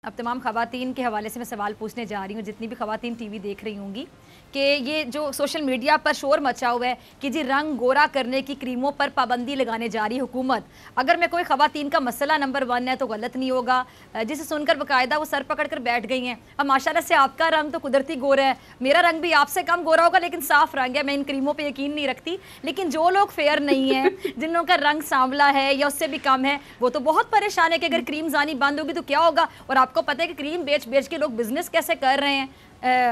अब तमाम ख़वातीन के हवाले से मैं सवाल पूछने जा रही हूँ, जितनी भी ख़वातीन टीवी देख रही होंगी, कि ये जो सोशल मीडिया पर शोर मचा हुआ है कि जी रंग गोरा करने की क्रीमों पर पाबंदी लगाने जा रही हुकूमत, अगर मैं कोई ख़वातीन का मसला नंबर 1 है तो गलत नहीं होगा, जिसे सुनकर बाकायदा वो सर पकड़ कर बैठ गई हैं। अब माशाल्लाह से आपका रंग तो कुदरती गोरा है, मेरा रंग भी आपसे कम गोरा होगा लेकिन साफ रंग है, मैं इन क्रीमों पर यकीन नहीं रखती। लेकिन जो लोग फेयर नहीं है, जिन लोगों का रंग सांवला है या उससे भी कम है, वो तो बहुत परेशान है कि अगर क्रीम जानी बंद होगी तो क्या होगा। और आपको पता है कि क्रीम बेच के लोग बिजनेस कैसे कर रहे हैं।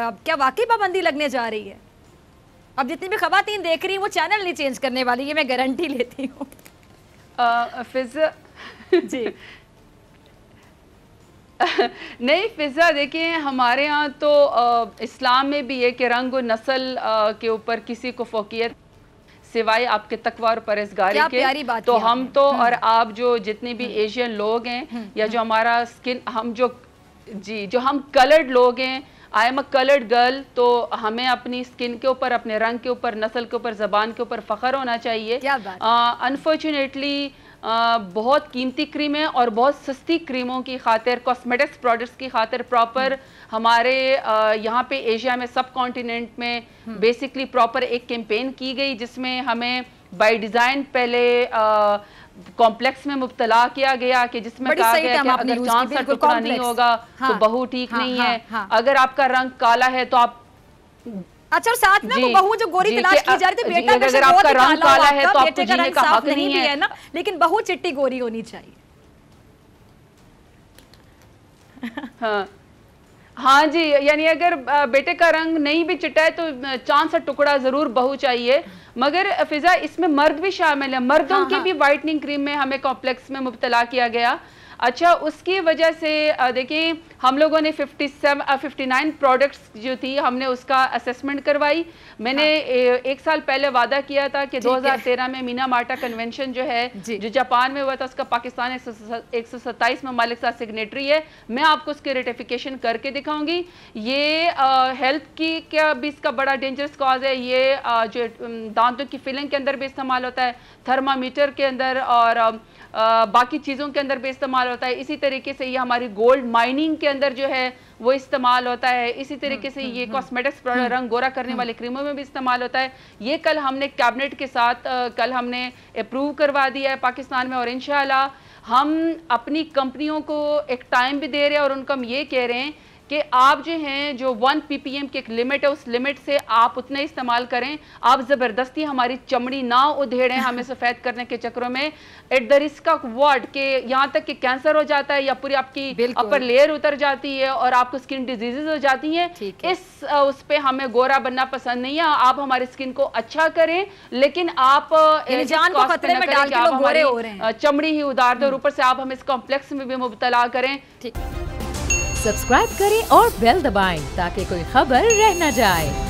अब क्या वाकई पाबंदी लगने जा रही है? अब जितनी भी खवातीन देख रही हैं वो चैनल नहीं चेंज करने वाली, ये मैं गारंटी लेती हूँ। फिजा जी नहीं फिजा, देखिए हमारे यहाँ तो इस्लाम में भी है कि रंग और नस्ल के ऊपर किसी को फोकियत सिवाय आपके तकवा और परहेज़गारी के, तो हम तो और आप जो जितने भी एशियन लोग हैं या जो हमारा स्किन, हम जो हम कलर्ड लोग हैं, I am a coloured girl, तो हमें अपनी स्किन के ऊपर, अपने रंग के ऊपर, नस्ल के ऊपर, ज़बान के ऊपर फ़ख्र होना चाहिए। अनफॉर्चुनेटली बहुत कीमती क्रीमें और बहुत सस्ती क्रीमों की खातिर, कॉस्मेटिक्स प्रोडक्ट्स की खातिर प्रॉपर हमारे यहाँ पे एशिया में, सब कॉन्टिनेंट में बेसिकली प्रॉपर एक कैंपेन की गई जिसमें हमें बाय डिज़ाइन पहले कॉम्प्लेक्स में मुब्तला किया गया कि जिसमें कहा गया कि अगर चांद सा टुकड़ा नहीं होगा तो बहू ठीक नहीं है, अगर आपका रंग काला है तो आप, अच्छा, और साथ में वो बहू जो गोरी तलाश की जा रही थी, बेटा अगर आपका रंग काला है तो आपको जीने का हक नहीं है ना, लेकिन बहू चिट्टी गोरी होनी चाहिए। हाँ जी, यानी अगर बेटे का रंग नहीं भी चिट्टा है तो चांद सा टुकड़ा जरूर बहू चाहिए। मगर फिजा इसमें मर्द भी शामिल है, मर्दों की भी वाइटनिंग क्रीम में हमें कॉम्प्लेक्स में मुब्तला किया गया। अच्छा, उसकी वजह से देखिए हम लोगों ने 59 प्रोडक्ट्स जो थी हमने उसका असेसमेंट करवाई। मैंने एक साल पहले वादा किया था कि 2013 में मिनामाटा कन्वेंशन जो है जो जापान में हुआ था, उसका पाकिस्तान 127 ममालिक साथ सिग्नेटरी है। मैं आपको उसके रेटिफिकेशन करके दिखाऊंगी। ये हेल्थ की क्या भी इसका बड़ा डेंजरस कॉज है। ये जो दांतों की फिलिंग के अंदर भी इस्तेमाल होता है, थर्मामीटर के अंदर और बाकी चीज़ों के अंदर भी इस्तेमाल होता है। इसी तरीके से ये हमारी गोल्ड माइनिंग के अंदर जो है वो इस्तेमाल होता है। इसी तरीके से ये कॉस्मेटिक्स प्रोडक्ट, रंग गोरा करने वाले क्रीमों में भी इस्तेमाल होता है। ये कल हमने कैबिनेट के साथ कल हमने अप्रूव करवा दिया है पाकिस्तान में, और इंशाल्लाह हम अपनी कंपनियों को एक टाइम भी दे रहे हैं और उनको हम ये कह रहे हैं कि आप जो हैं जो 1 ppm की एक लिमिट है, उस लिमिट से आप उतना इस्तेमाल करें। आप ज़बरदस्ती हमारी चमड़ी ना उधेड़ें हमें सफ़ेद करने के चक्रों में, at the risk of what के यहाँ तक कि कैंसर हो जाता है या पूरी आपकी अपर लेयर उतर जाती है और आपको स्किन डिजीजेज हो जाती हैं। इस उस पर हमें गोरा बनना पसंद नहीं है। आप हमारी स्किन को अच्छा करें, लेकिन आप चमड़ी ही उतार दें और ऊपर से आप हमें इस कॉम्प्लेक्स में भी मुब्तला करें। सब्सक्राइब करें और बेल दबाएं ताकि कोई खबर रह न जाए।